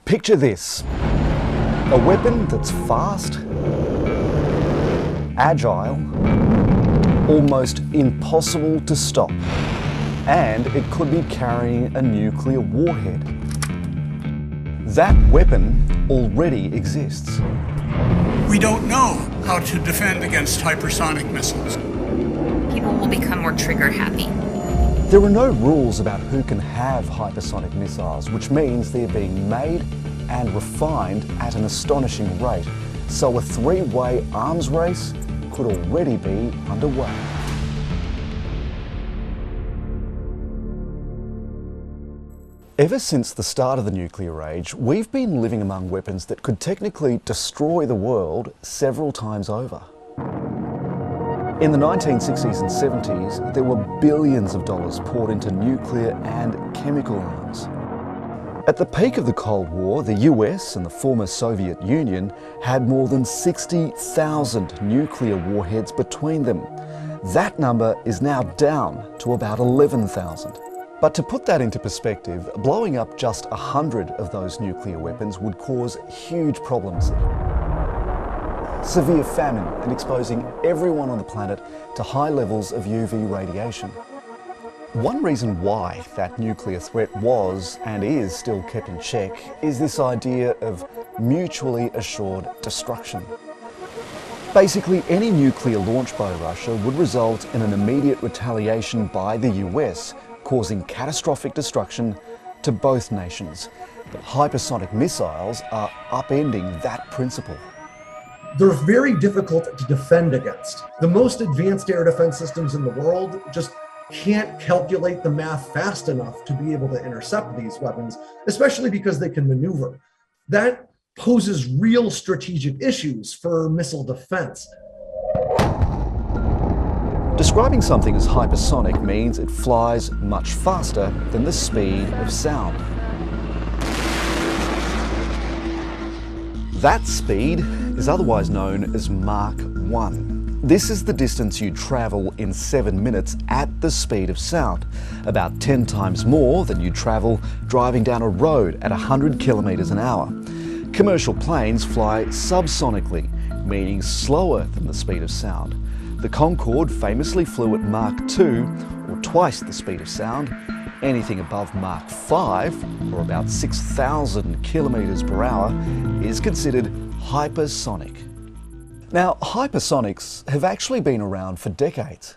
Picture this, a weapon that's fast, agile, almost impossible to stop, and it could be carrying a nuclear warhead. That weapon already exists. We don't know how to defend against hypersonic missiles. People will become more trigger happy. There are no rules about who can have hypersonic missiles, which means they're being made and refined at an astonishing rate. So a three-way arms race could already be underway. Ever since the start of the nuclear age, we've been living among weapons that could technically destroy the world several times over. In the 1960s and 70s, there were billions of dollars poured into nuclear and chemical arms. At the peak of the Cold War, the US and the former Soviet Union had more than 60,000 nuclear warheads between them. That number is now down to about 11,000. But to put that into perspective, blowing up just 100 of those nuclear weapons would cause huge problems. Severe famine and exposing everyone on the planet to high levels of UV radiation. One reason why that nuclear threat was and is still kept in check is this idea of mutually assured destruction. Basically, any nuclear launch by Russia would result in an immediate retaliation by the US, causing catastrophic destruction to both nations. But hypersonic missiles are upending that principle. They're very difficult to defend against. The most advanced air defense systems in the world just can't calculate the math fast enough to be able to intercept these weapons, especially because they can maneuver. That poses real strategic issues for missile defense. Describing something as hypersonic means it flies much faster than the speed of sound. That speed is otherwise known as Mach 1. This is the distance you travel in 7 minutes at the speed of sound, about 10 times more than you travel driving down a road at 100 kilometers an hour. Commercial planes fly subsonically, meaning slower than the speed of sound. The Concorde famously flew at Mach 2, or twice the speed of sound. Anything above Mach 5, or about 6,000 kilometers per hour, is considered hypersonic. Now, hypersonics have actually been around for decades.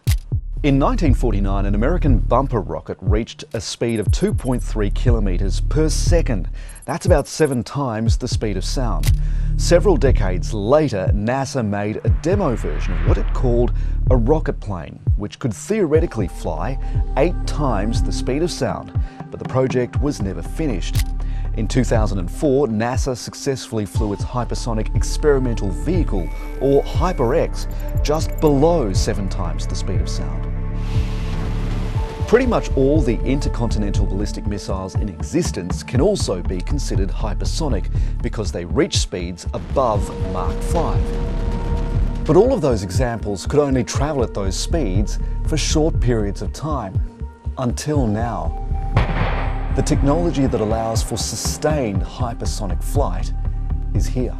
In 1949, an American bumper rocket reached a speed of 2.3 kilometers per second. That's about 7 times the speed of sound. Several decades later, NASA made a demo version of what it called a rocket plane, which could theoretically fly 8 times the speed of sound, but the project was never finished. In 2004, NASA successfully flew its hypersonic experimental vehicle, or HyperX, just below 7 times the speed of sound. Pretty much all the intercontinental ballistic missiles in existence can also be considered hypersonic because they reach speeds above Mach 5. But all of those examples could only travel at those speeds for short periods of time, until now. The technology that allows for sustained hypersonic flight is here.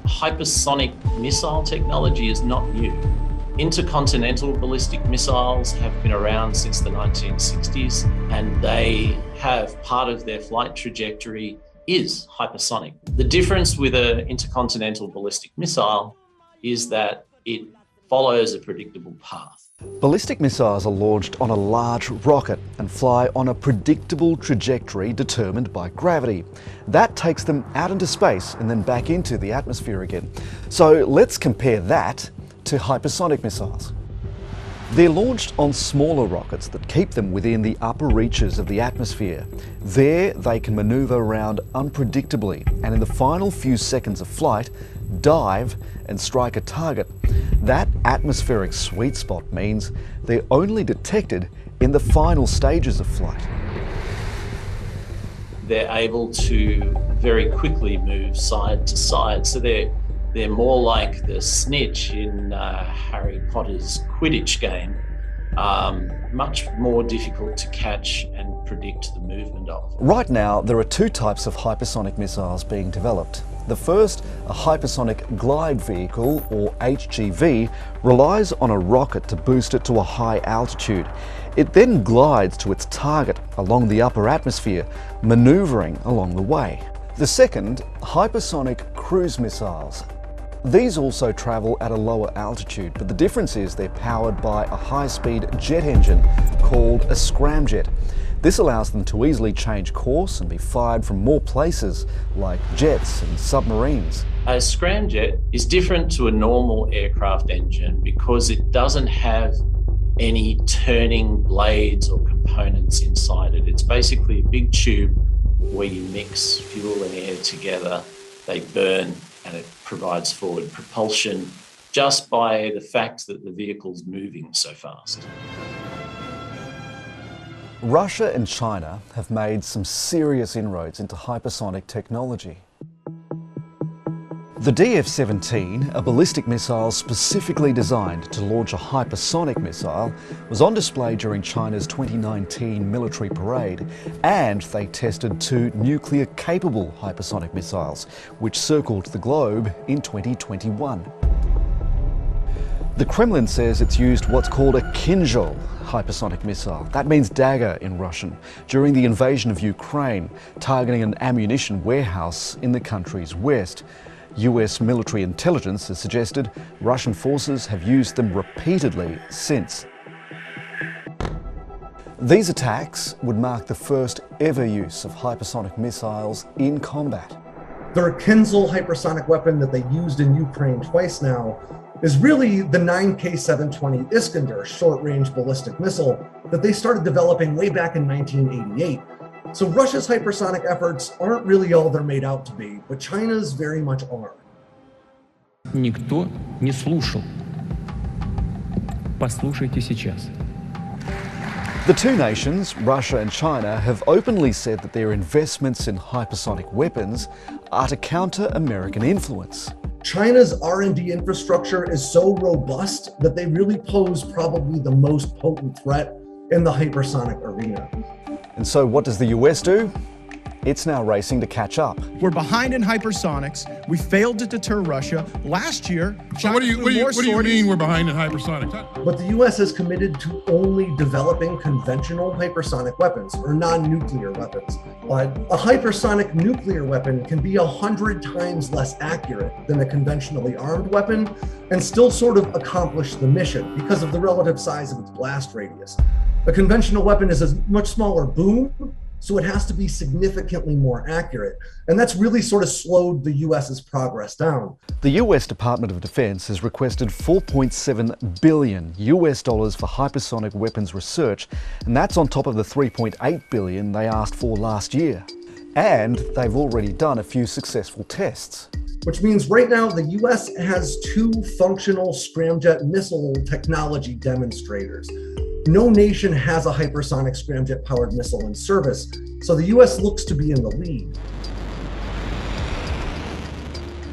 Hypersonic missile technology is not new. Intercontinental ballistic missiles have been around since the 1960s, and they have part of their flight trajectory is hypersonic. The difference with an intercontinental ballistic missile is that it follows a predictable path. Ballistic missiles are launched on a large rocket and fly on a predictable trajectory determined by gravity. That takes them out into space and then back into the atmosphere again. So let's compare that to hypersonic missiles. They're launched on smaller rockets that keep them within the upper reaches of the atmosphere. There, they can maneuver around unpredictably and in the final few seconds of flight, dive and strike a target. That atmospheric sweet spot means they're only detected in the final stages of flight. They're able to very quickly move side to side, so they're more like the snitch in Harry Potter's Quidditch game. Much more difficult to catch and predict the movement of. Right now, there are two types of hypersonic missiles being developed. The first, a hypersonic glide vehicle, or HGV, relies on a rocket to boost it to a high altitude. It then glides to its target along the upper atmosphere, maneuvering along the way. The second, hypersonic cruise missiles. These also travel at a lower altitude, but the difference is they're powered by a high-speed jet engine called a scramjet. This allows them to easily change course and be fired from more places, like jets and submarines. A scramjet is different to a normal aircraft engine because it doesn't have any turning blades or components inside it. It's basically a big tube where you mix fuel and air together, they burn, and it provides forward propulsion just by the fact that the vehicle's moving so fast. Russia and China have made some serious inroads into hypersonic technology. The DF-17, a ballistic missile specifically designed to launch a hypersonic missile, was on display during China's 2019 military parade, and they tested two nuclear-capable hypersonic missiles, which circled the globe in 2021. The Kremlin says it's used what's called a Kinzhal hypersonic missile. That means dagger in Russian, during the invasion of Ukraine, targeting an ammunition warehouse in the country's west. US military intelligence has suggested Russian forces have used them repeatedly since. These attacks would mark the first ever use of hypersonic missiles in combat. Their Kinzhal hypersonic weapon that they used in Ukraine twice now is really the 9K-720 Iskander short-range ballistic missile that they started developing way back in 1988. So Russia's hypersonic efforts aren't really all they're made out to be, but China's very much are. Никто не слушал. Послушайте сейчас. The two nations, Russia and China, have openly said that their investments in hypersonic weapons are to counter American influence. China's R&D infrastructure is so robust that they really pose probably the most potent threat in the hypersonic arena. And so what does the US do? It's now racing to catch up. We're behind in hypersonics. We failed to deter Russia. Last year, so what do you mean we're behind in hypersonics? But the US is committed to only developing conventional hypersonic weapons, or non-nuclear weapons. But a hypersonic nuclear weapon can be 100 times less accurate than a conventionally armed weapon and still sort of accomplish the mission because of the relative size of its blast radius. A conventional weapon is a much smaller boom, so it has to be significantly more accurate. And that's really sort of slowed the US's progress down. The US Department of Defense has requested $4.7 billion for hypersonic weapons research, and that's on top of the $3.8 billion they asked for last year. And they've already done a few successful tests. Which means right now the US has two functional scramjet missile technology demonstrators. No nation has a hypersonic scramjet-powered missile in service, so the US looks to be in the lead.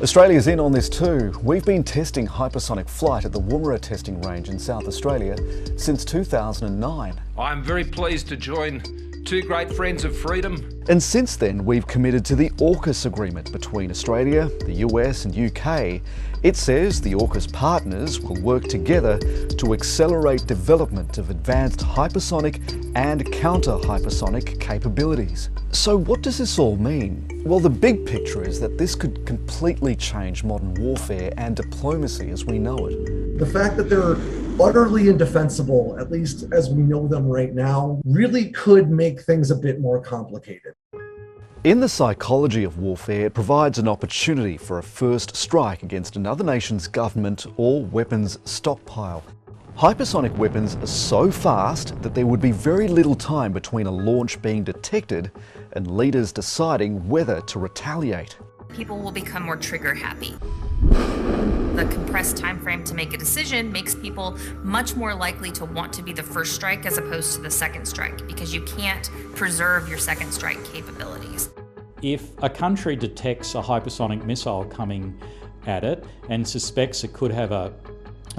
Australia's in on this too. We've been testing hypersonic flight at the Woomera testing range in South Australia since 2009. I'm very pleased to join two great friends of freedom. And since then, we've committed to the AUKUS agreement between Australia, the US and UK. It says the AUKUS partners will work together to accelerate development of advanced hypersonic and counter-hypersonic capabilities. So what does this all mean? Well, the big picture is that this could completely change modern warfare and diplomacy as we know it. The fact that they're utterly indefensible, at least as we know them right now, really could make things a bit more complicated. In the psychology of warfare, it provides an opportunity for a first strike against another nation's government or weapons stockpile. Hypersonic weapons are so fast that there would be very little time between a launch being detected and leaders deciding whether to retaliate. People will become more trigger happy. The compressed time frame to make a decision makes people much more likely to want to be the first strike as opposed to the second strike, because you can't preserve your second strike capabilities. If a country detects a hypersonic missile coming at it and suspects it could have a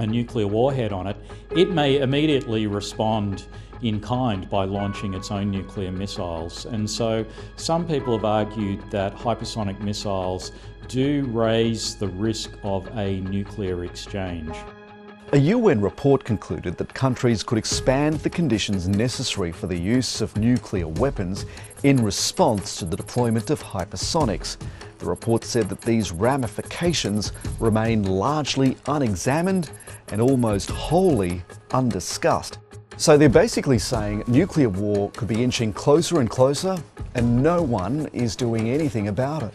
nuclear warhead on it, it may immediately respond in kind by launching its own nuclear missiles. And so some people have argued that hypersonic missiles do raise the risk of a nuclear exchange. A UN report concluded that countries could expand the conditions necessary for the use of nuclear weapons in response to the deployment of hypersonics. The report said that these ramifications remain largely unexamined and almost wholly undiscussed. So they're basically saying nuclear war could be inching closer and closer, and no one is doing anything about it.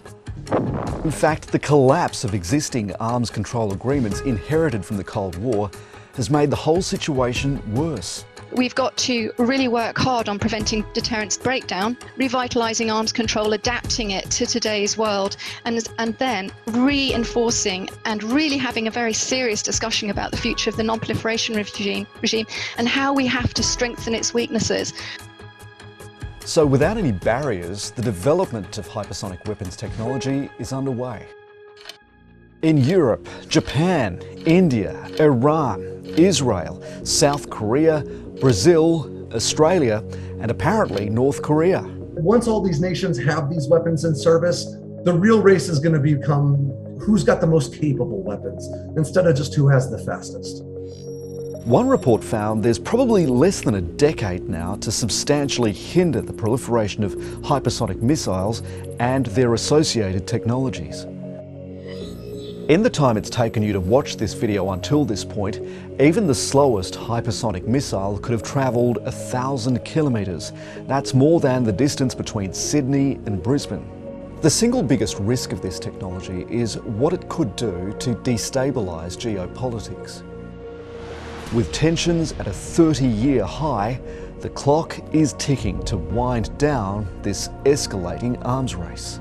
In fact, the collapse of existing arms control agreements inherited from the Cold War has made the whole situation worse. We've got to really work hard on preventing deterrence breakdown, revitalising arms control, adapting it to today's world, and then reinforcing and really having a very serious discussion about the future of the non-proliferation regime and how we have to strengthen its weaknesses. So without any barriers, the development of hypersonic weapons technology is underway. In Europe, Japan, India, Iran, Israel, South Korea, Brazil, Australia, and apparently North Korea. Once all these nations have these weapons in service, the real race is going to become who's got the most capable weapons, instead of just who has the fastest. One report found there's probably less than a decade now to substantially hinder the proliferation of hypersonic missiles and their associated technologies. In the time it's taken you to watch this video until this point, even the slowest hypersonic missile could have travelled 1,000 kilometres. That's more than the distance between Sydney and Brisbane. The single biggest risk of this technology is what it could do to destabilise geopolitics. With tensions at a 30-year high, the clock is ticking to wind down this escalating arms race.